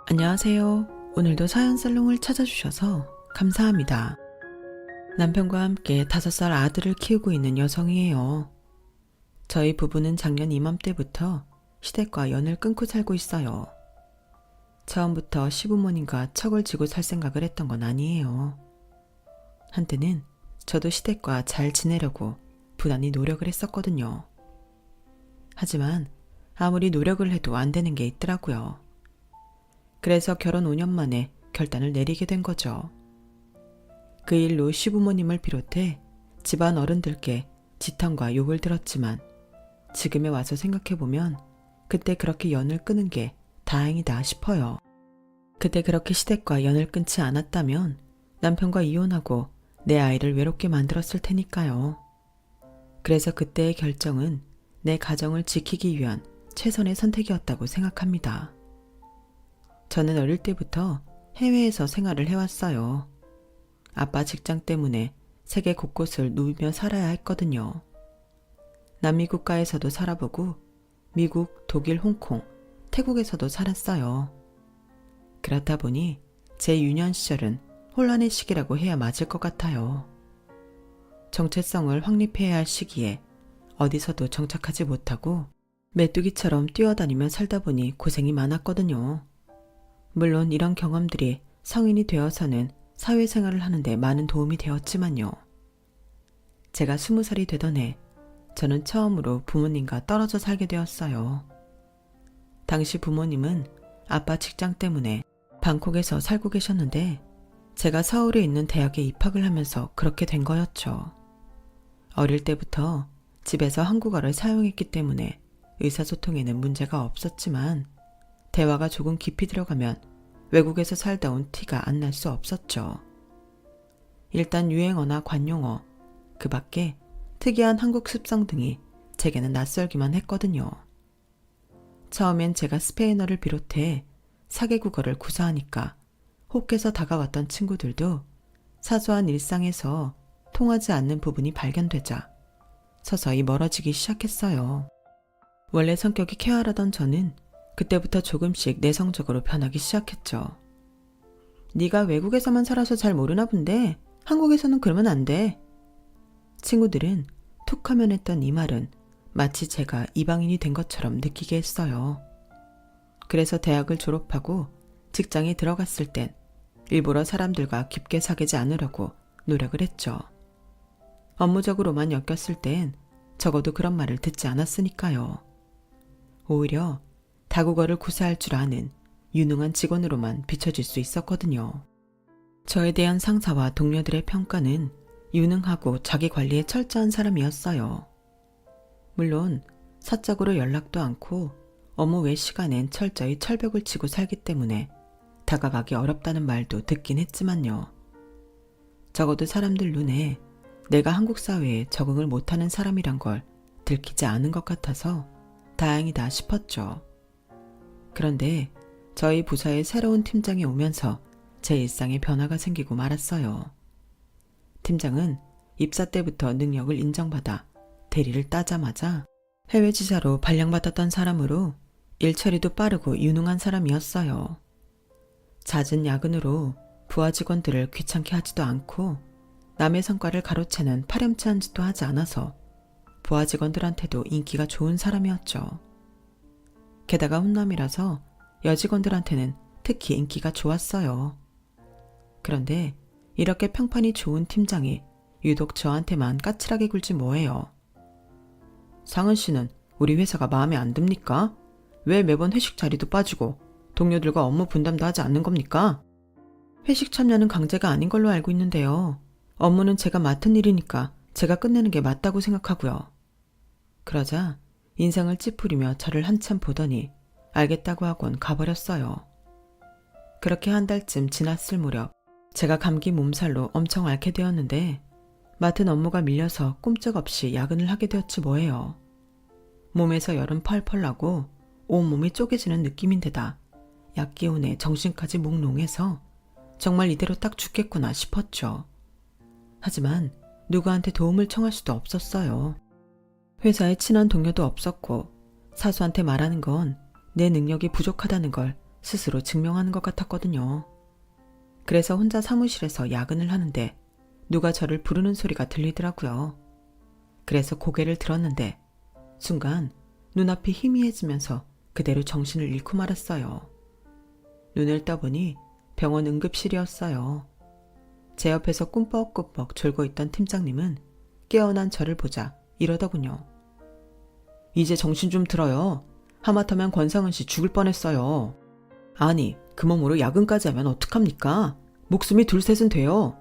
안녕하세요. 오늘도 사연살롱을 찾아주셔서 감사합니다. 남편과 함께 5살 아들을 키우고 있는 여성이에요. 저희 부부는 작년 이맘때부터 시댁과 연을 끊고 살고 있어요. 처음부터 시부모님과 척을 지고 살 생각을 했던 건 아니에요. 한때는 저도 시댁과 잘 지내려고 부단히 노력을 했었거든요. 하지만 아무리 노력을 해도 안 되는 게 있더라고요. 그래서 결혼 5년 만에 결단을 내리게 된 거죠. 그 일로 시부모님을 비롯해 집안 어른들께 지탄과 욕을 들었지만 지금에 와서 생각해보면 그때 그렇게 연을 끊은 게 다행이다 싶어요. 그때 그렇게 시댁과 연을 끊지 않았다면 남편과 이혼하고 내 아이를 외롭게 만들었을 테니까요. 그래서 그때의 결정은 내 가정을 지키기 위한 최선의 선택이었다고 생각합니다. 저는 어릴 때부터 해외에서 생활을 해왔어요. 아빠 직장 때문에 세계 곳곳을 누비며 살아야 했거든요. 남미 국가에서도 살아보고 미국, 독일, 홍콩, 태국에서도 살았어요. 그렇다 보니 제 유년 시절은 혼란의 시기라고 해야 맞을 것 같아요. 정체성을 확립해야 할 시기에 어디서도 정착하지 못하고 메뚜기처럼 뛰어다니며 살다 보니 고생이 많았거든요. 물론 이런 경험들이 성인이 되어서는 사회생활을 하는데 많은 도움이 되었지만요. 제가 20살이 되던 해 저는 처음으로 부모님과 떨어져 살게 되었어요. 당시 부모님은 아빠 직장 때문에 방콕에서 살고 계셨는데 제가 서울에 있는 대학에 입학을 하면서 그렇게 된 거였죠. 어릴 때부터 집에서 한국어를 사용했기 때문에 의사소통에는 문제가 없었지만 대화가 조금 깊이 들어가면 외국에서 살다 온 티가 안 날 수 없었죠. 일단 유행어나 관용어, 그 밖에 특이한 한국 습성 등이 제게는 낯설기만 했거든요. 처음엔 제가 스페인어를 비롯해 사개국어를 구사하니까 혹해서 다가왔던 친구들도 사소한 일상에서 통하지 않는 부분이 발견되자 서서히 멀어지기 시작했어요. 원래 성격이 쾌활하던 저는 그때부터 조금씩 내성적으로 변하기 시작했죠. 네가 외국에서만 살아서 잘 모르나 본데 한국에서는 그러면 안 돼. 친구들은 툭 하면 했던 이 말은 마치 제가 이방인이 된 것처럼 느끼게 했어요. 그래서 대학을 졸업하고 직장에 들어갔을 땐 일부러 사람들과 깊게 사귀지 않으려고 노력을 했죠. 업무적으로만 엮였을 땐 적어도 그런 말을 듣지 않았으니까요. 오히려 다국어를 구사할 줄 아는 유능한 직원으로만 비춰질 수 있었거든요. 저에 대한 상사와 동료들의 평가는 유능하고 자기 관리에 철저한 사람이었어요. 물론 사적으로 연락도 않고 업무 외 시간엔 철저히 철벽을 치고 살기 때문에 다가가기 어렵다는 말도 듣긴 했지만요. 적어도 사람들 눈에 내가 한국 사회에 적응을 못하는 사람이란 걸 들키지 않은 것 같아서 다행이다 싶었죠. 그런데 저희 부서에 새로운 팀장이 오면서 제 일상에 변화가 생기고 말았어요. 팀장은 입사 때부터 능력을 인정받아 대리를 따자마자 해외 지사로 발령받았던 사람으로 일 처리도 빠르고 유능한 사람이었어요. 잦은 야근으로 부하 직원들을 귀찮게 하지도 않고 남의 성과를 가로채는 파렴치한 짓도 하지 않아서 부하 직원들한테도 인기가 좋은 사람이었죠. 게다가 훈남이라서 여직원들한테는 특히 인기가 좋았어요. 그런데 이렇게 평판이 좋은 팀장이 유독 저한테만 까칠하게 굴지 뭐예요. 상은 씨는 우리 회사가 마음에 안 듭니까? 왜 매번 회식 자리도 빠지고 동료들과 업무 분담도 하지 않는 겁니까? 회식 참여는 강제가 아닌 걸로 알고 있는데요. 업무는 제가 맡은 일이니까 제가 끝내는 게 맞다고 생각하고요. 그러자 인상을 찌푸리며 저를 한참 보더니 알겠다고 하곤 가버렸어요. 그렇게 한 달쯤 지났을 무렵 제가 감기 몸살로 엄청 앓게 되었는데 맡은 업무가 밀려서 꼼짝없이 야근을 하게 되었지 뭐예요. 몸에서 열은 펄펄 나고 온몸이 쪼개지는 느낌인데다 약기운에 정신까지 몽롱해서 정말 이대로 딱 죽겠구나 싶었죠. 하지만 누구한테 도움을 청할 수도 없었어요. 회사에 친한 동료도 없었고 사수한테 말하는 건 내 능력이 부족하다는 걸 스스로 증명하는 것 같았거든요. 그래서 혼자 사무실에서 야근을 하는데 누가 저를 부르는 소리가 들리더라고요. 그래서 고개를 들었는데 순간 눈앞이 희미해지면서 그대로 정신을 잃고 말았어요. 눈을 떠보니 병원 응급실이었어요. 제 옆에서 꿈뻑꿈뻑 졸고 있던 팀장님은 깨어난 저를 보자 이러더군요. 이제 정신 좀 들어요. 하마터면 권상은 씨 죽을 뻔했어요. 아니, 그 몸으로 야근까지 하면 어떡합니까? 목숨이 둘셋은 돼요.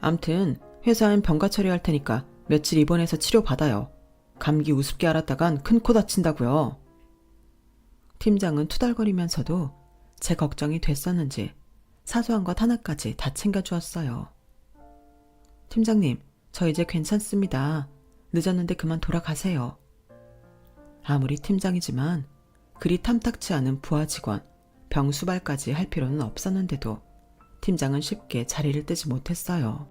암튼 회사엔 병가 처리할 테니까 며칠 입원해서 치료받아요. 감기 우습게 앓았다간 큰 코 다친다고요. 팀장은 투덜거리면서도 제 걱정이 됐었는지 사소한 것 하나까지 다 챙겨주었어요. 팀장님, 저 이제 괜찮습니다. 늦었는데 그만 돌아가세요. 아무리 팀장이지만 그리 탐탁치 않은 부하 직원, 병수발까지 할 필요는 없었는데도 팀장은 쉽게 자리를 뜨지 못했어요.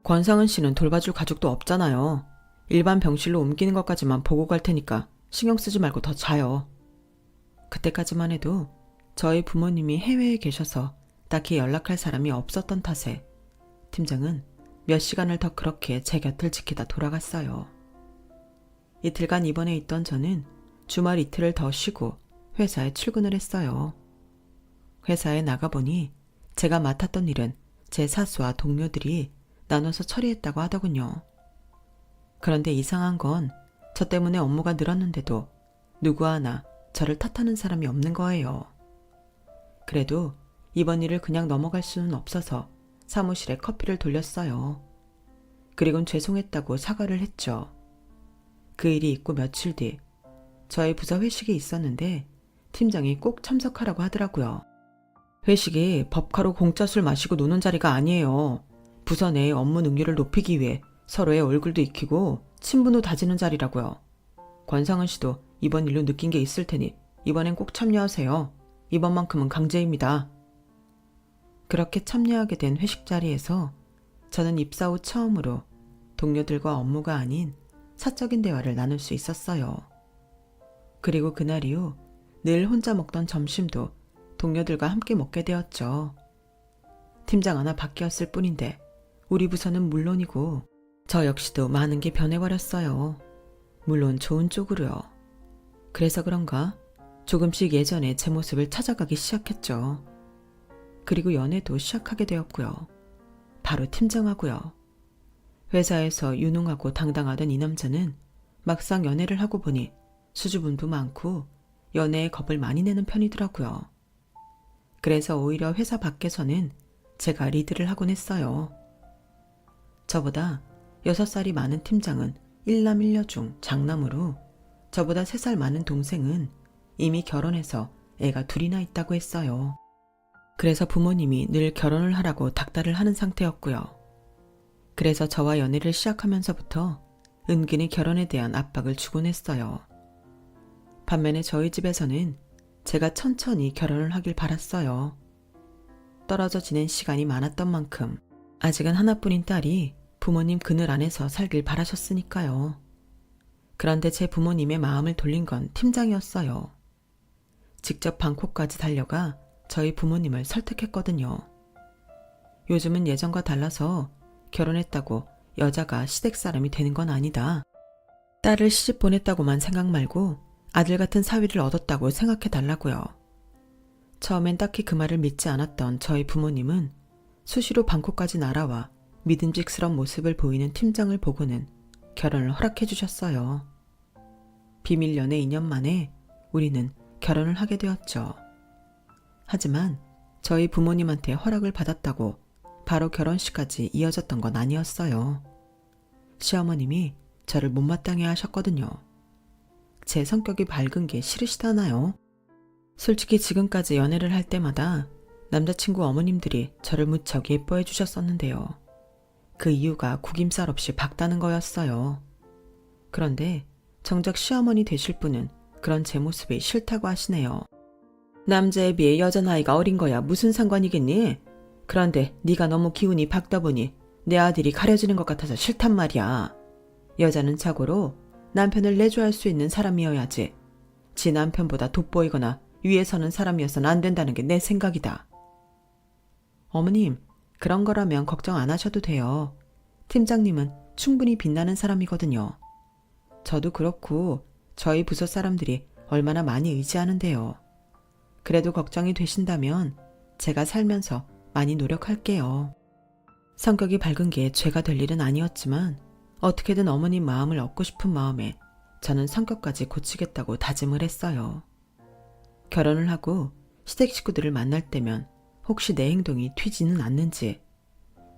권상은 씨는 돌봐줄 가족도 없잖아요. 일반 병실로 옮기는 것까지만 보고 갈 테니까 신경 쓰지 말고 더 자요. 그때까지만 해도 저희 부모님이 해외에 계셔서 딱히 연락할 사람이 없었던 탓에 팀장은 몇 시간을 더 그렇게 제 곁을 지키다 돌아갔어요. 이틀간 입원해 있던 저는 주말 이틀을 더 쉬고 회사에 출근을 했어요. 회사에 나가보니 제가 맡았던 일은 제 사수와 동료들이 나눠서 처리했다고 하더군요. 그런데 이상한 건 저 때문에 업무가 늘었는데도 누구 하나 저를 탓하는 사람이 없는 거예요. 그래도 이번 일을 그냥 넘어갈 수는 없어서 사무실에 커피를 돌렸어요. 그리곤 죄송했다고 사과를 했죠. 그 일이 있고 며칠 뒤 저희 부서 회식이 있었는데 팀장이 꼭 참석하라고 하더라고요. 회식이 법카로 공짜 술 마시고 노는 자리가 아니에요. 부서 내 업무 능률을 높이기 위해 서로의 얼굴도 익히고 친분도 다지는 자리라고요. 권상은 씨도 이번 일로 느낀 게 있을 테니 이번엔 꼭 참여하세요. 이번만큼은 강제입니다. 그렇게 참여하게 된 회식 자리에서 저는 입사 후 처음으로 동료들과 업무가 아닌 사적인 대화를 나눌 수 있었어요. 그리고 그날 이후 늘 혼자 먹던 점심도 동료들과 함께 먹게 되었죠. 팀장 하나 바뀌었을 뿐인데 우리 부서는 물론이고 저 역시도 많은 게 변해버렸어요. 물론 좋은 쪽으로요. 그래서 그런가 조금씩 예전에 제 모습을 찾아가기 시작했죠. 그리고 연애도 시작하게 되었고요. 바로 팀장하고요. 회사에서 유능하고 당당하던 이 남자는 막상 연애를 하고 보니 수줍음도 많고 연애에 겁을 많이 내는 편이더라고요. 그래서 오히려 회사 밖에서는 제가 리드를 하곤 했어요. 저보다 6살이 많은 팀장은 일남일녀 중 장남으로 저보다 3살 많은 동생은 이미 결혼해서 애가 둘이나 있다고 했어요. 그래서 부모님이 늘 결혼을 하라고 닥달을 하는 상태였고요. 그래서 저와 연애를 시작하면서부터 은근히 결혼에 대한 압박을 주곤 했어요. 반면에 저희 집에서는 제가 천천히 결혼을 하길 바랐어요. 떨어져 지낸 시간이 많았던 만큼 아직은 하나뿐인 딸이 부모님 그늘 안에서 살길 바라셨으니까요. 그런데 제 부모님의 마음을 돌린 건 팀장이었어요. 직접 방콕까지 달려가 저희 부모님을 설득했거든요. 요즘은 예전과 달라서 결혼했다고 여자가 시댁 사람이 되는 건 아니다. 딸을 시집 보냈다고만 생각 말고 아들 같은 사위를 얻었다고 생각해 달라고요. 처음엔 딱히 그 말을 믿지 않았던 저희 부모님은 수시로 방콕까지 날아와 믿음직스러운 모습을 보이는 팀장을 보고는 결혼을 허락해 주셨어요. 비밀 연애 2년 만에 우리는 결혼을 하게 되었죠. 하지만 저희 부모님한테 허락을 받았다고 바로 결혼식까지 이어졌던 건 아니었어요. 시어머님이 저를 못마땅해 하셨거든요. 제 성격이 밝은 게 싫으시다나요? 솔직히 지금까지 연애를 할 때마다 남자친구 어머님들이 저를 무척 예뻐해 주셨었는데요. 그 이유가 구김살 없이 박다는 거였어요. 그런데 정작 시어머니 되실 분은 그런 제 모습이 싫다고 하시네요. 남자에 비해 여자 나이가 어린 거야 무슨 상관이겠니? 그런데 네가 너무 기운이 밝다 보니 내 아들이 가려지는 것 같아서 싫단 말이야. 여자는 자고로 남편을 내조할 수 있는 사람이어야지. 지 남편보다 돋보이거나 위에 서는 사람이어서는 안 된다는 게 내 생각이다. 어머님, 그런 거라면 걱정 안 하셔도 돼요. 팀장님은 충분히 빛나는 사람이거든요. 저도 그렇고 저희 부서 사람들이 얼마나 많이 의지하는데요. 그래도 걱정이 되신다면 제가 살면서 많이 노력할게요. 성격이 밝은 게 죄가 될 일은 아니었지만 어떻게든 어머님 마음을 얻고 싶은 마음에 저는 성격까지 고치겠다고 다짐을 했어요. 결혼을 하고 시댁 식구들을 만날 때면 혹시 내 행동이 튀지는 않는지,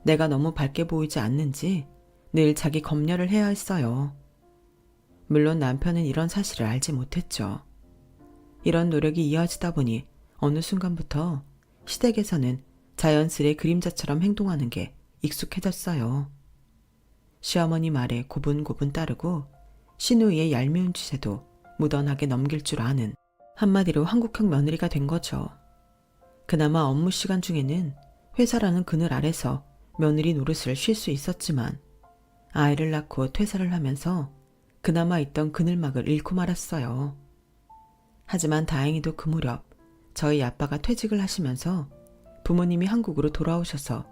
내가 너무 밝게 보이지 않는지 늘 자기 검열을 해야 했어요. 물론 남편은 이런 사실을 알지 못했죠. 이런 노력이 이어지다 보니 어느 순간부터 시댁에서는 자연스레 그림자처럼 행동하는 게 익숙해졌어요. 시어머니 말에 고분고분 따르고 시누이의 얄미운 짓에도 무던하게 넘길 줄 아는, 한마디로 한국형 며느리가 된 거죠. 그나마 업무 시간 중에는 회사라는 그늘 아래서 며느리 노릇을 쉴 수 있었지만 아이를 낳고 퇴사를 하면서 그나마 있던 그늘막을 잃고 말았어요. 하지만 다행히도 그 무렵 저희 아빠가 퇴직을 하시면서 부모님이 한국으로 돌아오셔서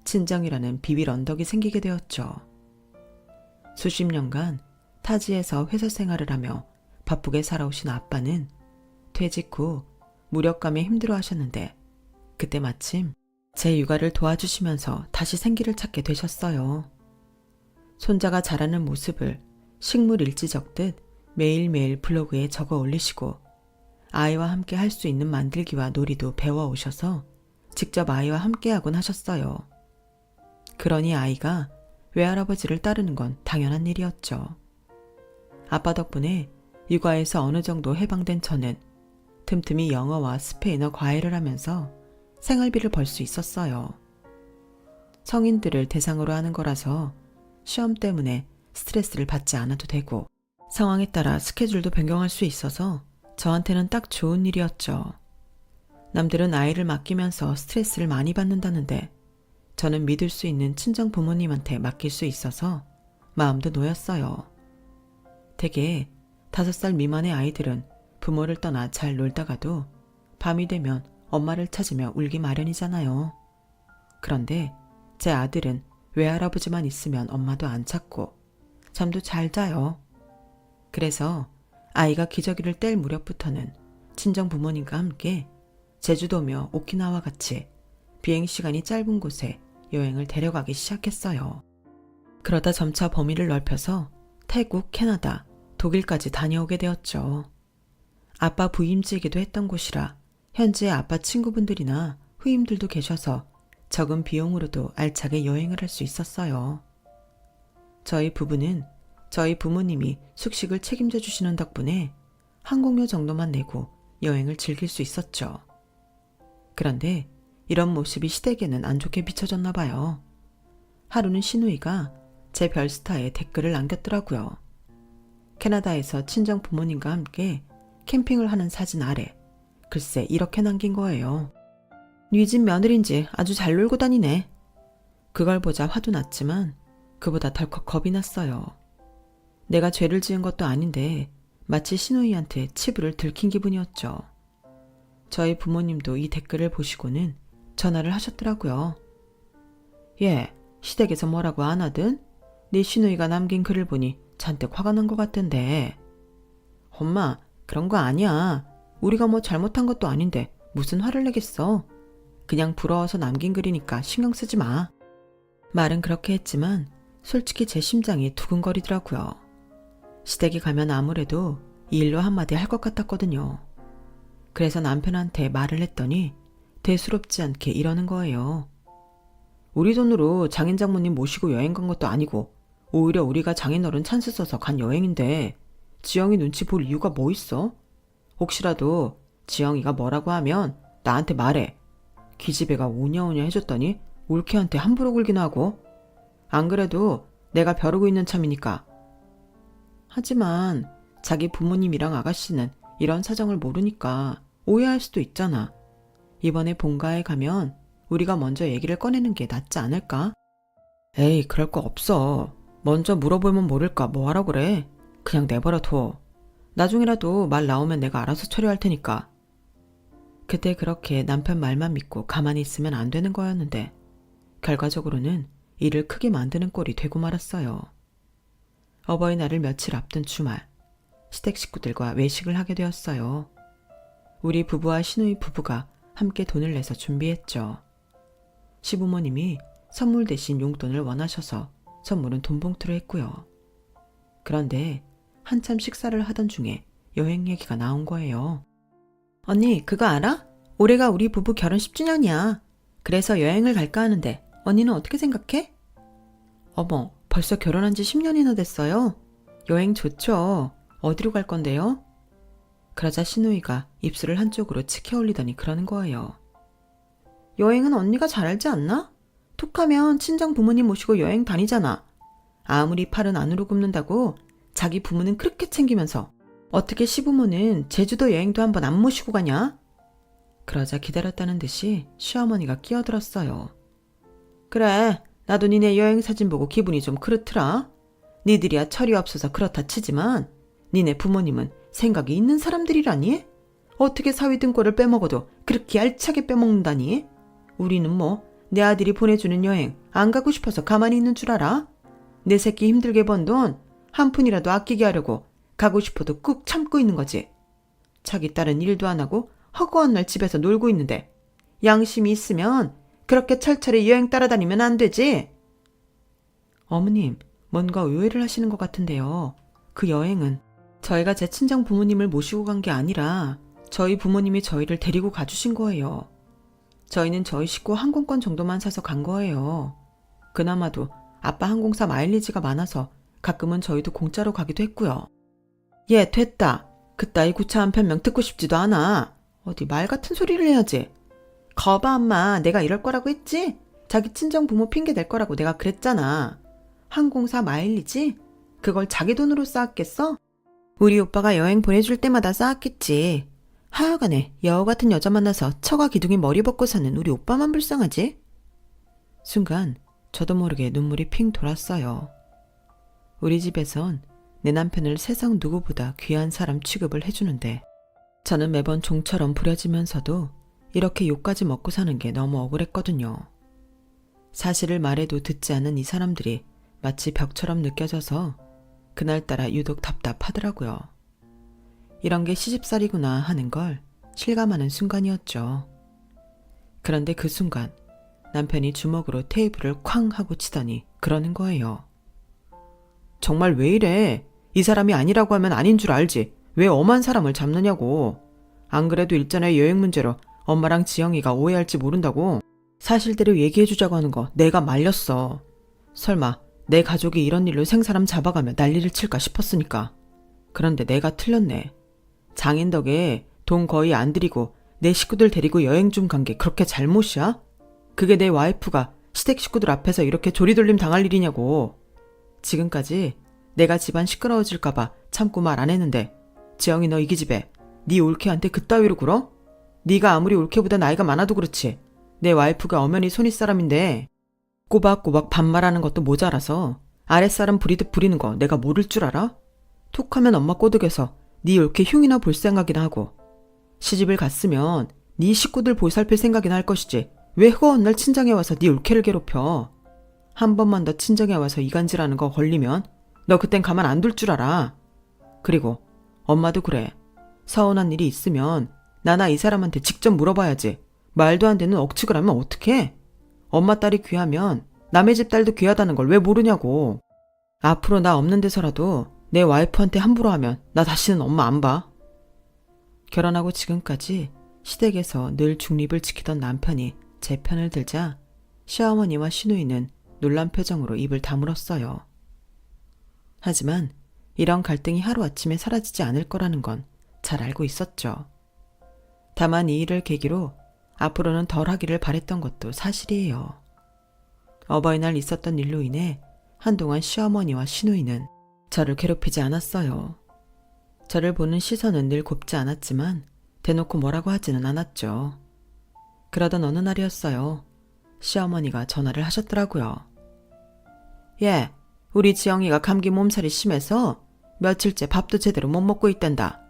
친정이라는 비빌 언덕이 생기게 되었죠. 수십 년간 타지에서 회사 생활을 하며 바쁘게 살아오신 아빠는 퇴직 후 무력감에 힘들어 하셨는데 그때 마침 제 육아를 도와주시면서 다시 생기를 찾게 되셨어요. 손자가 자라는 모습을 식물 일지 적듯 매일매일 블로그에 적어 올리시고 아이와 함께 할 수 있는 만들기와 놀이도 배워오셔서 직접 아이와 함께하곤 하셨어요. 그러니 아이가 외할아버지를 따르는 건 당연한 일이었죠. 아빠 덕분에 육아에서 어느 정도 해방된 저는 틈틈이 영어와 스페인어 과외를 하면서 생활비를 벌 수 있었어요. 성인들을 대상으로 하는 거라서 시험 때문에 스트레스를 받지 않아도 되고 상황에 따라 스케줄도 변경할 수 있어서 저한테는 딱 좋은 일이었죠. 남들은 아이를 맡기면서 스트레스를 많이 받는다는데 저는 믿을 수 있는 친정 부모님한테 맡길 수 있어서 마음도 놓였어요. 대개 5살 미만의 아이들은 부모를 떠나 잘 놀다가도 밤이 되면 엄마를 찾으며 울기 마련이잖아요. 그런데 제 아들은 외할아버지만 있으면 엄마도 안 찾고 잠도 잘 자요. 그래서 아이가 기저귀를 뗄 무렵부터는 친정 부모님과 함께 제주도며 오키나와 같이 비행시간이 짧은 곳에 여행을 데려가기 시작했어요. 그러다 점차 범위를 넓혀서 태국, 캐나다, 독일까지 다녀오게 되었죠. 아빠 부임지이기도 했던 곳이라 현지에 아빠 친구분들이나 후임들도 계셔서 적은 비용으로도 알차게 여행을 할 수 있었어요. 저희 부부는 저희 부모님이 숙식을 책임져 주시는 덕분에 항공료 정도만 내고 여행을 즐길 수 있었죠. 그런데 이런 모습이 시댁에는 안 좋게 비춰졌나 봐요. 하루는 시누이가 제 별스타에 댓글을 남겼더라고요. 캐나다에서 친정 부모님과 함께 캠핑을 하는 사진 아래 글쎄 이렇게 남긴 거예요. 네 집 며느리인지 아주 잘 놀고 다니네. 그걸 보자 화도 났지만 그보다 덜컥 겁이 났어요. 내가 죄를 지은 것도 아닌데 마치 시누이한테 치부를 들킨 기분이었죠. 저희 부모님도 이 댓글을 보시고는 전화를 하셨더라고요. 얘, 시댁에서 뭐라고 안 하든? 네 시누이가 남긴 글을 보니 잔뜩 화가 난 것 같던데. 엄마, 그런 거 아니야. 우리가 뭐 잘못한 것도 아닌데 무슨 화를 내겠어. 그냥 부러워서 남긴 글이니까 신경 쓰지 마. 말은 그렇게 했지만 솔직히 제 심장이 두근거리더라고요. 시댁에 가면 아무래도 이 일로 한마디 할 것 같았거든요. 그래서 남편한테 말을 했더니 대수롭지 않게 이러는 거예요. 우리 돈으로 장인 장모님 모시고 여행 간 것도 아니고 오히려 우리가 장인어른 찬스 써서 간 여행인데 지영이 눈치 볼 이유가 뭐 있어? 혹시라도 지영이가 뭐라고 하면 나한테 말해. 기집애가 오냐오냐 해줬더니 올케한테 함부로 굴기나 하고. 안 그래도 내가 벼르고 있는 참이니까. 하지만 자기 부모님이랑 아가씨는 이런 사정을 모르니까 오해할 수도 있잖아. 이번에 본가에 가면 우리가 먼저 얘기를 꺼내는 게 낫지 않을까? 에이, 그럴 거 없어. 먼저 물어보면 모를까 뭐 하라 그래. 그냥 내버려 둬. 나중이라도 말 나오면 내가 알아서 처리할 테니까. 그때 그렇게 남편 말만 믿고 가만히 있으면 안 되는 거였는데 결과적으로는 일을 크게 만드는 꼴이 되고 말았어요. 어버이날을 며칠 앞둔 주말, 시댁 식구들과 외식을 하게 되었어요. 우리 부부와 시누이 부부가 함께 돈을 내서 준비했죠. 시부모님이 선물 대신 용돈을 원하셔서 선물은 돈봉투로 했고요. 그런데 한참 식사를 하던 중에 여행 얘기가 나온 거예요. 언니, 그거 알아? 올해가 우리 부부 결혼 10주년이야. 그래서 여행을 갈까 하는데 언니는 어떻게 생각해? 어머, 벌써 결혼한 지 10년이나 됐어요? 여행 좋죠. 어디로 갈 건데요? 그러자 시누이가 입술을 한쪽으로 치켜 올리더니 그러는 거예요. 여행은 언니가 잘 알지 않나? 툭하면 친정 부모님 모시고 여행 다니잖아. 아무리 팔은 안으로 굽는다고 자기 부모는 그렇게 챙기면서 어떻게 시부모는 제주도 여행도 한번 안 모시고 가냐? 그러자 기다렸다는 듯이 시어머니가 끼어들었어요. 그래, 나도 니네 여행 사진 보고 기분이 좀 그렇더라. 니들이야 철이 없어서 그렇다 치지만 니네 부모님은 생각이 있는 사람들이라니? 어떻게 사위 등골을 빼먹어도 그렇게 알차게 빼먹는다니? 우리는 뭐 내 아들이 보내주는 여행 안 가고 싶어서 가만히 있는 줄 알아? 내 새끼 힘들게 번 돈 한 푼이라도 아끼게 하려고 가고 싶어도 꾹 참고 있는 거지. 자기 딸은 일도 안 하고 허구한 날 집에서 놀고 있는데 양심이 있으면 그렇게 철철히 여행 따라다니면 안 되지. 어머님, 뭔가 오해를 하시는 것 같은데요. 그 여행은 저희가 제 친정 부모님을 모시고 간 게 아니라 저희 부모님이 저희를 데리고 가주신 거예요. 저희는 저희 식구 항공권 정도만 사서 간 거예요. 그나마도 아빠 항공사 마일리지가 많아서 가끔은 저희도 공짜로 가기도 했고요. 예, 됐다. 그따위 구차한 변명 듣고 싶지도 않아. 어디 말 같은 소리를 해야지. 거봐 엄마, 내가 이럴 거라고 했지? 자기 친정 부모 핑계 댈 거라고 내가 그랬잖아. 항공사 마일리지? 그걸 자기 돈으로 쌓았겠어? 우리 오빠가 여행 보내줄 때마다 쌓았겠지. 하여간에 여우 같은 여자 만나서 처가 기둥이 머리 벗고 사는 우리 오빠만 불쌍하지? 순간 저도 모르게 눈물이 핑 돌았어요. 우리 집에선 내 남편을 세상 누구보다 귀한 사람 취급을 해주는데 저는 매번 종처럼 부려지면서도 이렇게 욕까지 먹고 사는 게 너무 억울했거든요. 사실을 말해도 듣지 않는 이 사람들이 마치 벽처럼 느껴져서 그날따라 유독 답답하더라고요. 이런 게 시집살이구나 하는 걸 실감하는 순간이었죠. 그런데 그 순간 남편이 주먹으로 테이블을 쾅 하고 치더니 그러는 거예요. 정말 왜 이래? 이 사람이 아니라고 하면 아닌 줄 알지. 왜 엄한 사람을 잡느냐고. 안 그래도 일전에 여행 문제로 엄마랑 지영이가 오해할지 모른다고 사실대로 얘기해주자고 하는 거 내가 말렸어. 설마 내 가족이 이런 일로 생사람 잡아가며 난리를 칠까 싶었으니까. 그런데 내가 틀렸네. 장인 덕에 돈 거의 안 들이고 내 식구들 데리고 여행 좀 간 게 그렇게 잘못이야? 그게 내 와이프가 시댁 식구들 앞에서 이렇게 조리돌림 당할 일이냐고. 지금까지 내가 집안 시끄러워질까봐 참고 말 안 했는데 지영이 너 이 기집애 네 올케한테 그따위로 굴어? 네가 아무리 올케보다 나이가 많아도 그렇지 내 와이프가 엄연히 손윗사람인데 꼬박꼬박 반말하는 것도 모자라서 아랫사람 부리듯 부리는 거 내가 모를 줄 알아? 툭하면 엄마 꼬득해서 네 올케 흉이나 볼 생각이나 하고 시집을 갔으면 네 식구들 보살필 생각이나 할 것이지 왜 허구한 날 친정에 와서 네 올케를 괴롭혀. 한 번만 더 친정에 와서 이간질하는 거 걸리면 너 그땐 가만 안 둘 줄 알아. 그리고 엄마도 그래. 서운한 일이 있으면 나나 이 사람한테 직접 물어봐야지. 말도 안 되는 억측을 하면 어떡해? 엄마 딸이 귀하면 남의 집 딸도 귀하다는 걸 왜 모르냐고. 앞으로 나 없는 데서라도 내 와이프한테 함부로 하면 나 다시는 엄마 안 봐. 결혼하고 지금까지 시댁에서 늘 중립을 지키던 남편이 제 편을 들자 시어머니와 시누이는 놀란 표정으로 입을 다물었어요. 하지만 이런 갈등이 하루아침에 사라지지 않을 거라는 건 잘 알고 있었죠. 다만 이 일을 계기로 앞으로는 덜 하기를 바랬던 것도 사실이에요. 어버이날 있었던 일로 인해 한동안 시어머니와 시누이는 저를 괴롭히지 않았어요. 저를 보는 시선은 늘 곱지 않았지만 대놓고 뭐라고 하지는 않았죠. 그러던 어느 날이었어요. 시어머니가 전화를 하셨더라고요. 예, 우리 지영이가 감기 몸살이 심해서 며칠째 밥도 제대로 못 먹고 있단다.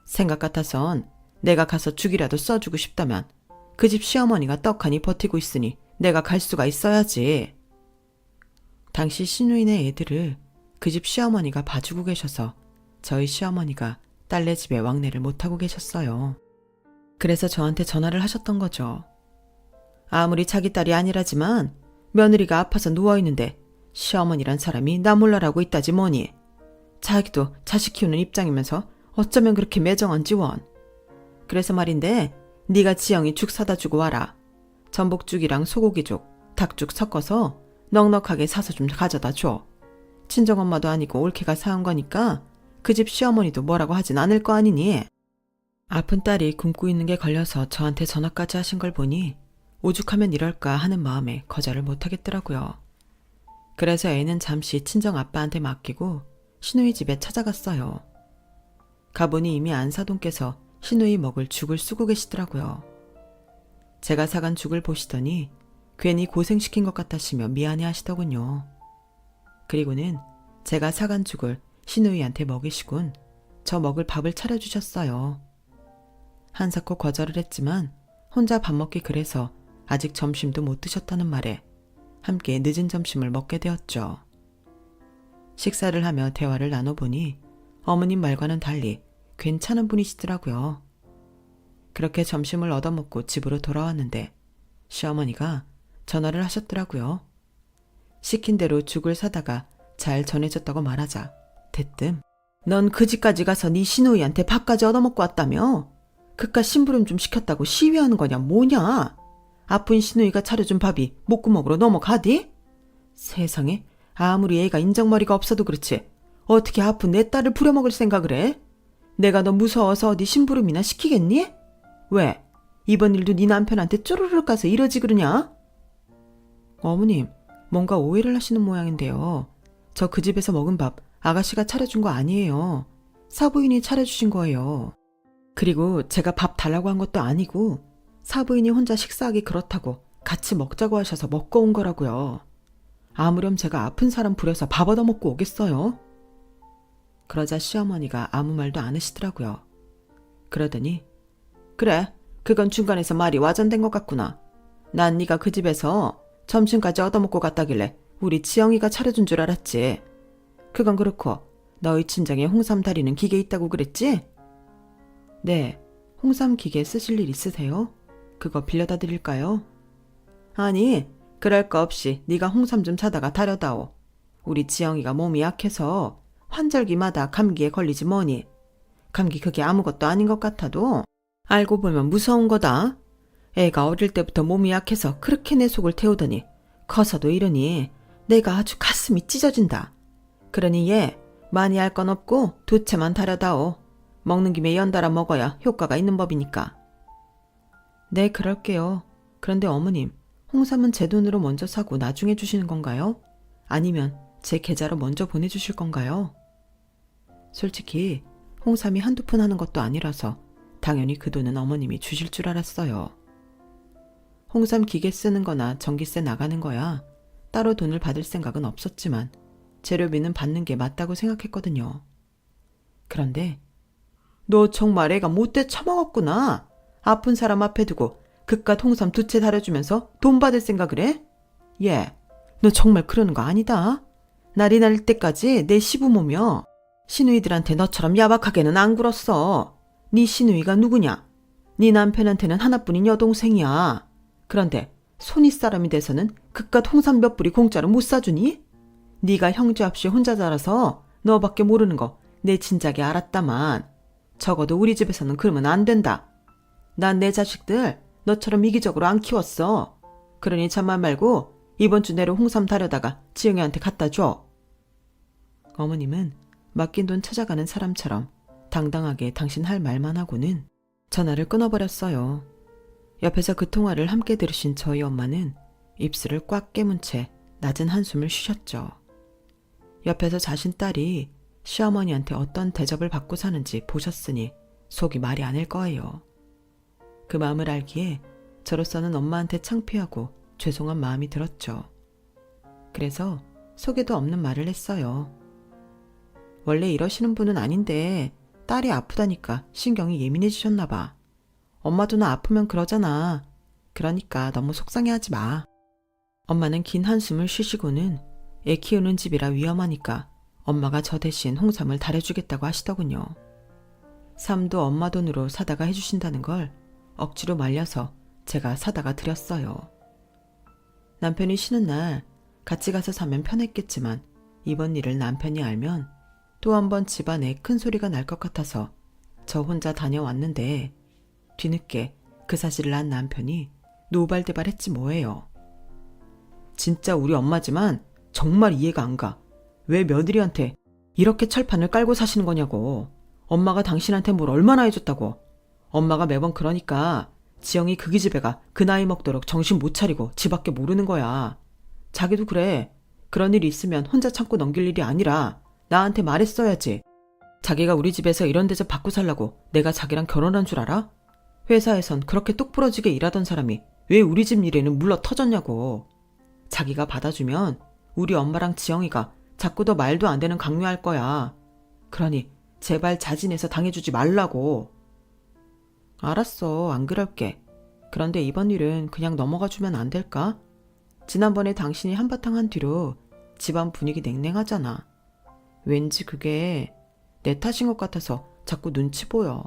생각 같아선 내가 가서 죽이라도 써주고 싶다면 그 집 시어머니가 떡하니 버티고 있으니 내가 갈 수가 있어야지. 당시 시누이네 애들을 그 집 시어머니가 봐주고 계셔서 저희 시어머니가 딸네 집에 왕래를 못하고 계셨어요. 그래서 저한테 전화를 하셨던 거죠. 아무리 자기 딸이 아니라지만 며느리가 아파서 누워있는데 시어머니란 사람이 나 몰라라고 있다지 뭐니. 자기도 자식 키우는 입장이면서 어쩌면 그렇게 매정한지 원. 그래서 말인데 네가 지영이 죽 사다 주고 와라. 전복죽이랑 소고기죽, 닭죽 섞어서 넉넉하게 사서 좀 가져다 줘. 친정엄마도 아니고 올케가 사온 거니까 그 집 시어머니도 뭐라고 하진 않을 거 아니니. 아픈 딸이 굶고 있는 게 걸려서 저한테 전화까지 하신 걸 보니 오죽하면 이럴까 하는 마음에 거절을 못하겠더라고요. 그래서 애는 잠시 친정 아빠한테 맡기고 시누이 집에 찾아갔어요. 가보니 이미 안사돈께서 시누이 먹을 죽을 쓰고 계시더라고요. 제가 사간 죽을 보시더니 괜히 고생시킨 것 같다시며 미안해 하시더군요. 그리고는 제가 사간 죽을 시누이한테 먹이시곤 저 먹을 밥을 차려주셨어요. 한사코 거절을 했지만 혼자 밥 먹기 그래서 아직 점심도 못 드셨다는 말에 함께 늦은 점심을 먹게 되었죠. 식사를 하며 대화를 나눠보니 어머님 말과는 달리 괜찮은 분이시더라고요. 그렇게 점심을 얻어먹고 집으로 돌아왔는데 시어머니가 전화를 하셨더라고요. 시킨 대로 죽을 사다가 잘 전해졌다고 말하자 대뜸 넌 그 집까지 가서 네 시누이한테 밥까지 얻어먹고 왔다며? 그깟 심부름 좀 시켰다고 시위하는 거냐 뭐냐? 아픈 시누이가 차려준 밥이 목구멍으로 넘어가디? 세상에 아무리 애가 인정머리가 없어도 그렇지 어떻게 아픈 내 딸을 부려먹을 생각을 해? 내가 너 무서워서 어디 심부름이나 시키겠니? 왜? 이번 일도 네 남편한테 쪼르르 가서 이러지 그러냐? 어머님, 뭔가 오해를 하시는 모양인데요. 저 그 집에서 먹은 밥 아가씨가 차려준 거 아니에요. 사부인이 차려주신 거예요. 그리고 제가 밥 달라고 한 것도 아니고 사부인이 혼자 식사하기 그렇다고 같이 먹자고 하셔서 먹고 온 거라고요. 아무렴 제가 아픈 사람 부려서 밥 얻어먹고 오겠어요? 그러자 시어머니가 아무 말도 안 하시더라고요. 그러더니 그래, 그건 중간에서 말이 와전된 것 같구나. 난 네가 그 집에서 점심까지 얻어먹고 갔다길래 우리 지영이가 차려준 줄 알았지. 그건 그렇고 너희 친정에 홍삼 다리는 기계 있다고 그랬지? 네, 홍삼 기계 쓰실 일 있으세요? 그거 빌려다 드릴까요? 아니, 그럴 거 없이 네가 홍삼 좀 사다가 다려다오. 우리 지영이가 몸이 약해서 환절기마다 감기에 걸리지 뭐니. 감기 그게 아무것도 아닌 것 같아도 알고 보면 무서운 거다. 애가 어릴 때부터 몸이 약해서 그렇게 내 속을 태우더니 커서도 이러니 내가 아주 가슴이 찢어진다. 그러니 얘 많이 할 건 없고 2채만 다려다오. 먹는 김에 연달아 먹어야 효과가 있는 법이니까. 네, 그럴게요. 그런데 어머님, 홍삼은 제 돈으로 먼저 사고 나중에 주시는 건가요? 아니면 제 계좌로 먼저 보내주실 건가요? 솔직히 홍삼이 한두 푼 하는 것도 아니라서 당연히 그 돈은 어머님이 주실 줄 알았어요. 홍삼 기계 쓰는 거나 전기세 나가는 거야 따로 돈을 받을 생각은 없었지만 재료비는 받는 게 맞다고 생각했거든요. 그런데 너 정말 애가 못돼 처먹었구나. 아픈 사람 앞에 두고 그깟 홍삼 2채 다려주면서 돈 받을 생각을 해? 얘, 너 정말 그러는 거 아니다. 날이 날 때까지 내 시부모며 시누이들한테 너처럼 야박하게는 안 굴었어. 네 시누이가 누구냐? 네 남편한테는 하나뿐인 여동생이야. 그런데 손윗 사람이 돼서는 그깟 홍삼 몇 뿌리 공짜로 못 사주니? 네가 형제 없이 혼자 자라서 너밖에 모르는 거 내 진작에 알았다만 적어도 우리 집에서는 그러면 안 된다. 난 내 자식들 너처럼 이기적으로 안 키웠어. 그러니 잠만 말고 이번 주 내로 홍삼 다려다가 지영이한테 갖다 줘. 어머님은 맡긴 돈 찾아가는 사람처럼 당당하게 당신 할 말만 하고는 전화를 끊어버렸어요. 옆에서 그 통화를 함께 들으신 저희 엄마는 입술을 꽉 깨문 채 낮은 한숨을 쉬셨죠. 옆에서 자신 딸이 시어머니한테 어떤 대접을 받고 사는지 보셨으니 속이 말이 아닐 거예요. 그 마음을 알기에 저로서는 엄마한테 창피하고 죄송한 마음이 들었죠. 그래서 속에도 없는 말을 했어요. 원래 이러시는 분은 아닌데 딸이 아프다니까 신경이 예민해지셨나 봐. 엄마도 나 아프면 그러잖아. 그러니까 너무 속상해하지 마. 엄마는 긴 한숨을 쉬시고는 애 키우는 집이라 위험하니까 엄마가 저 대신 홍삼을 달여주겠다고 하시더군요. 삼도 엄마 돈으로 사다가 해주신다는 걸 억지로 말려서 제가 사다가 드렸어요. 남편이 쉬는 날 같이 가서 사면 편했겠지만 이번 일을 남편이 알면 또 한 번 집안에 큰 소리가 날 것 같아서 저 혼자 다녀왔는데 뒤늦게 그 사실을 안 남편이 노발대발했지 뭐예요. 진짜 우리 엄마지만 정말 이해가 안 가. 왜 며느리한테 이렇게 철판을 깔고 사시는 거냐고. 엄마가 당신한테 뭘 얼마나 해줬다고. 엄마가 매번 그러니까 지영이 그 기집애가 그 나이 먹도록 정신 못 차리고 지밖에 모르는 거야. 자기도 그래. 그런 일이 있으면 혼자 참고 넘길 일이 아니라 나한테 말했어야지. 자기가 우리 집에서 이런 데서 받고 살라고 내가 자기랑 결혼한 줄 알아? 회사에선 그렇게 똑부러지게 일하던 사람이 왜 우리 집 일에는 물러 터졌냐고. 자기가 받아주면 우리 엄마랑 지영이가 자꾸 더 말도 안 되는 강요할 거야. 그러니 제발 자진해서 당해주지 말라고. 알았어, 안 그럴게. 그런데 이번 일은 그냥 넘어가주면 안 될까? 지난번에 당신이 한바탕 한 뒤로 집안 분위기 냉랭하잖아. 왠지 그게 내 탓인 것 같아서 자꾸 눈치 보여.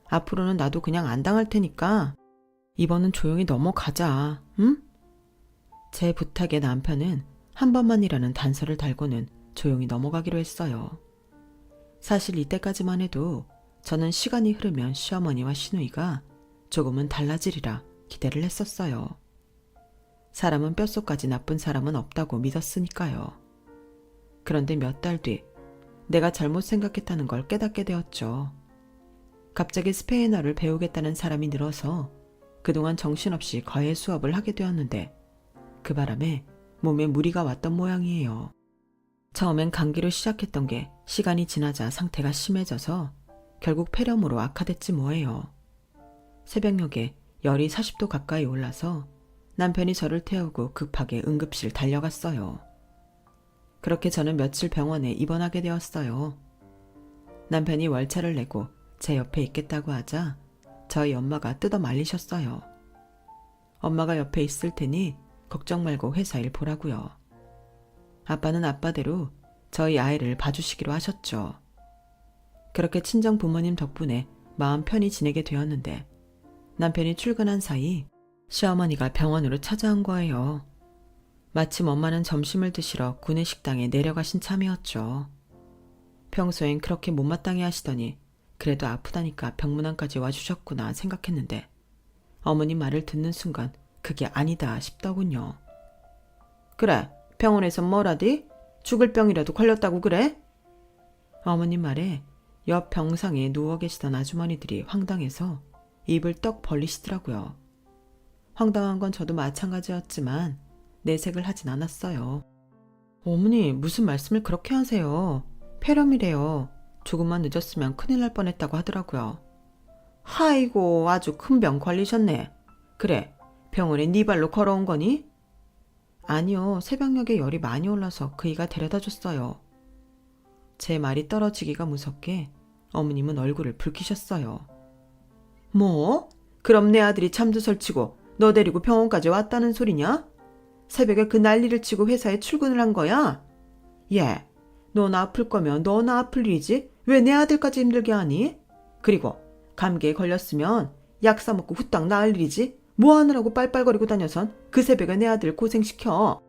앞으로는 나도 그냥 안 당할 테니까 이번은 조용히 넘어가자, 응? 제 부탁에 남편은 한 번만이라는 단서를 달고는 조용히 넘어가기로 했어요. 사실 이때까지만 해도 저는 시간이 흐르면 시어머니와 시누이가 조금은 달라지리라 기대를 했었어요. 사람은 뼛속까지 나쁜 사람은 없다고 믿었으니까요. 그런데 몇 달 뒤 내가 잘못 생각했다는 걸 깨닫게 되었죠. 갑자기 스페인어를 배우겠다는 사람이 늘어서 그동안 정신없이 과외 수업을 하게 되었는데 그 바람에 몸에 무리가 왔던 모양이에요. 처음엔 감기로 시작했던 게 시간이 지나자 상태가 심해져서 결국 폐렴으로 악화됐지 뭐예요. 새벽녘에 열이 40도 가까이 올라서 남편이 저를 태우고 급하게 응급실 달려갔어요. 그렇게 저는 며칠 병원에 입원하게 되었어요. 남편이 월차를 내고 제 옆에 있겠다고 하자 저희 엄마가 뜯어 말리셨어요. 엄마가 옆에 있을 테니 걱정 말고 회사 일 보라고요. 아빠는 아빠대로 저희 아이를 봐주시기로 하셨죠. 그렇게 친정 부모님 덕분에 마음 편히 지내게 되었는데 남편이 출근한 사이 시어머니가 병원으로 찾아온 거예요. 마침 엄마는 점심을 드시러 구내 식당에 내려가신 참이었죠. 평소엔 그렇게 못마땅해 하시더니 그래도 아프다니까 병문안까지 와주셨구나 생각했는데 어머님 말을 듣는 순간 그게 아니다 싶더군요. 그래, 병원에서 뭐라디? 죽을 병이라도 걸렸다고 그래? 어머님 말에 옆 병상에 누워 계시던 아주머니들이 황당해서 입을 떡 벌리시더라고요. 황당한 건 저도 마찬가지였지만 내색을 하진 않았어요. 어머니, 무슨 말씀을 그렇게 하세요? 폐렴이래요. 조금만 늦었으면 큰일 날 뻔했다고 하더라고요. 아이고, 아주 큰 병 걸리셨네. 그래, 병원에 네 발로 걸어온 거니? 아니요, 새벽녘에 열이 많이 올라서 그이가 데려다 줬어요. 제 말이 떨어지기가 무섭게 어머님은 얼굴을 붉히셨어요. 뭐? 그럼 내 아들이 잠도 설치고 너 데리고 병원까지 왔다는 소리냐? 새벽에 그 난리를 치고 회사에 출근을 한 거야? 얘, 너나 아플 거면 너나 아플 일이지 왜 내 아들까지 힘들게 하니? 그리고 감기에 걸렸으면 약 사먹고 후딱 나을 일이지 뭐 하느라고 빨빨거리고 다녀선 그 새벽에 내 아들 고생시켜.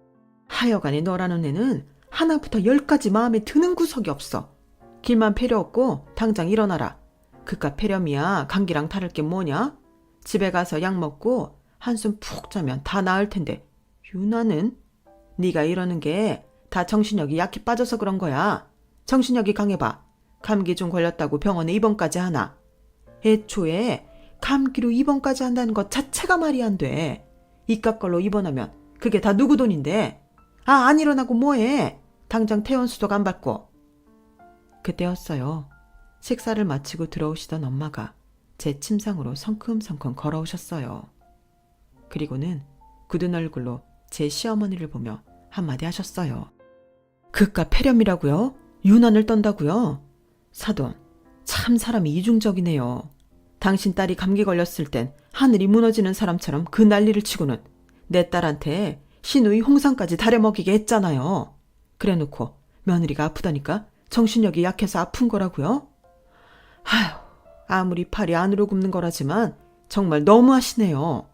하여간에 너라는 애는 하나부터 10까지 마음에 드는 구석이 없어. 길만 패려 없고 당장 일어나라. 그깟 폐렴이야 감기랑 다를 게 뭐냐? 집에 가서 약 먹고 한숨 푹 자면 다 나을 텐데 유나는? 네가 이러는 게 다 정신력이 약해 빠져서 그런 거야. 정신력이 강해봐. 감기 좀 걸렸다고 병원에 입원까지 하나. 애초에 감기로 입원까지 한다는 것 자체가 말이 안 돼. 이깟 걸로 입원하면 그게 다 누구 돈인데. 안 일어나고 뭐해. 당장 퇴원 수속 안 받고. 그때였어요. 식사를 마치고 들어오시던 엄마가 제 침상으로 성큼성큼 걸어오셨어요. 그리고는 굳은 얼굴로 제 시어머니를 보며 한마디 하셨어요. 그깟 폐렴이라고요? 유난을 떤다고요? 사돈, 참 사람이 이중적이네요. 당신 딸이 감기 걸렸을 땐 하늘이 무너지는 사람처럼 그 난리를 치고는 내 딸한테 시누이 홍삼까지 다려먹이게 했잖아요. 그래놓고 며느리가 아프다니까 정신력이 약해서 아픈 거라고요? 아휴, 아무리 팔이 안으로 굽는 거라지만 정말 너무하시네요.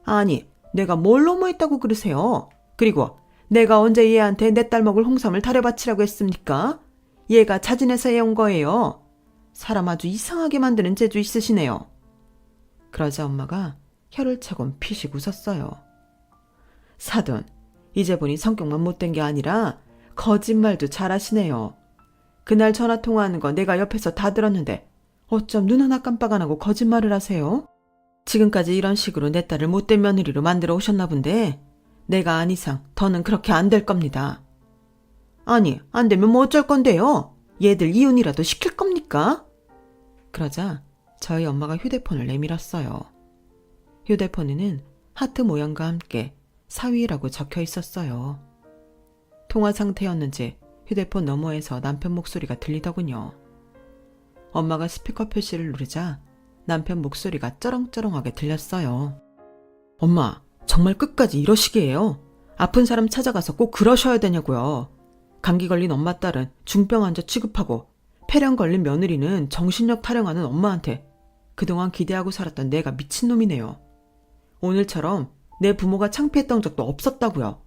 아니, 내가 뭘 너무했다고 그러세요? 그리고 내가 언제 얘한테 내 딸 먹을 홍삼을 다려바치라고 했습니까? 얘가 자진해서 해온 거예요. 사람 아주 이상하게 만드는 재주 있으시네요. 그러자 엄마가 혀를 차곤 피식 웃었어요. 사돈, 이제 보니 성격만 못된 게 아니라 거짓말도 잘하시네요. 그날 전화 통화하는 거 내가 옆에서 다 들었는데 어쩜 눈 하나 깜빡 안 하고 거짓말을 하세요? 지금까지 이런 식으로 내 딸을 못된 며느리로 만들어 오셨나 본데 내가 안 이상 더는 그렇게 안 될 겁니다. 아니, 안 되면 뭐 어쩔 건데요? 얘들 이혼이라도 시킬 겁니까? 그러자 저희 엄마가 휴대폰을 내밀었어요. 휴대폰에는 하트 모양과 함께 사위라고 적혀 있었어요. 통화 상태였는지 휴대폰 너머에서 남편 목소리가 들리더군요. 엄마가 스피커 표시를 누르자 남편 목소리가 쩌렁쩌렁하게 들렸어요. 엄마, 정말 끝까지 이러시게요? 아픈 사람 찾아가서 꼭 그러셔야 되냐고요. 감기 걸린 엄마 딸은 중병 환자 취급하고 폐렴 걸린 며느리는 정신력 타령하는 엄마한테 그동안 기대하고 살았던 내가 미친놈이네요. 오늘처럼 내 부모가 창피했던 적도 없었다고요.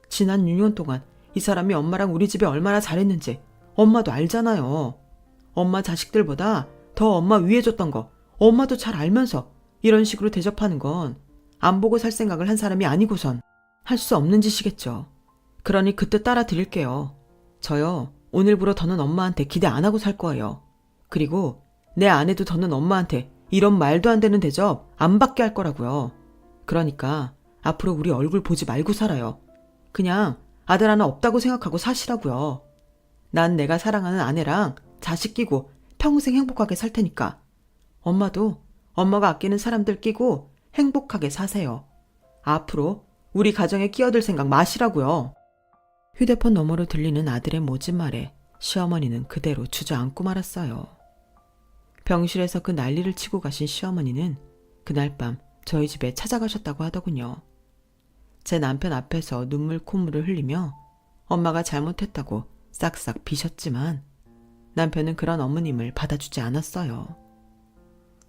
지난 6년 동안 이 사람이 엄마랑 우리 집에 얼마나 잘했는지 엄마도 알잖아요. 엄마 자식들보다 더 엄마 위해줬던 거 엄마도 잘 알면서 이런 식으로 대접하는 건 안 보고 살 생각을 한 사람이 아니고선 할 수 없는 짓이겠죠. 그러니 그때 따라 드릴게요. 저요, 오늘부로 더는 엄마한테 기대 안 하고 살 거예요. 그리고 내 아내도 더는 엄마한테 이런 말도 안 되는 대접 안 받게 할 거라고요. 그러니까 앞으로 우리 얼굴 보지 말고 살아요. 그냥 아들 하나 없다고 생각하고 사시라고요. 난 내가 사랑하는 아내랑 자식 끼고 평생 행복하게 살 테니까 엄마도 엄마가 아끼는 사람들 끼고 행복하게 사세요. 앞으로 우리 가정에 끼어들 생각 마시라고요. 휴대폰 너머로 들리는 아들의 모진 말에 시어머니는 그대로 주저앉고 말았어요. 병실에서 그 난리를 치고 가신 시어머니는 그날 밤 저희 집에 찾아가셨다고 하더군요. 제 남편 앞에서 눈물 콧물을 흘리며 엄마가 잘못했다고 싹싹 비셨지만 남편은 그런 어머님을 받아주지 않았어요.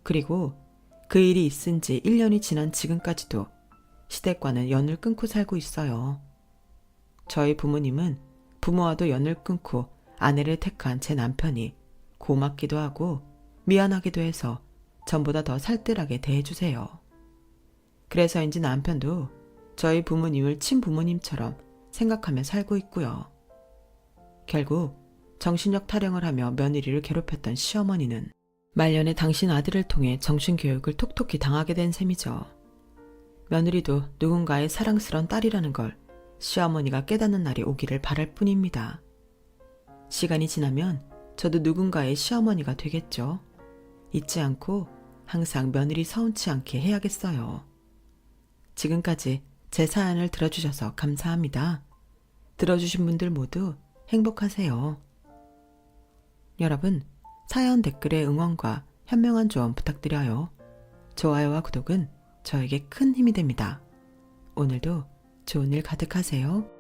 그리고 그 일이 있은 지 1년이 지난 지금까지도 시댁과는 연을 끊고 살고 있어요. 저희 부모님은 부모와도 연을 끊고 아내를 택한 제 남편이 고맙기도 하고 미안하기도 해서 전보다 더 살뜰하게 대해주세요. 그래서인지 남편도 저희 부모님을 친부모님처럼 생각하며 살고 있고요. 결국 정신력 타령을 하며 며느리를 괴롭혔던 시어머니는 말년에 당신 아들을 통해 정신교육을 톡톡히 당하게 된 셈이죠. 며느리도 누군가의 사랑스런 딸이라는 걸 시어머니가 깨닫는 날이 오기를 바랄 뿐입니다. 시간이 지나면 저도 누군가의 시어머니가 되겠죠. 잊지 않고 항상 며느리 서운치 않게 해야겠어요. 지금까지 제 사연을 들어주셔서 감사합니다. 들어주신 분들 모두 행복하세요. 여러분, 사연 댓글에 응원과 현명한 조언 부탁드려요. 좋아요와 구독은 저에게 큰 힘이 됩니다. 오늘도 좋은 일 가득하세요.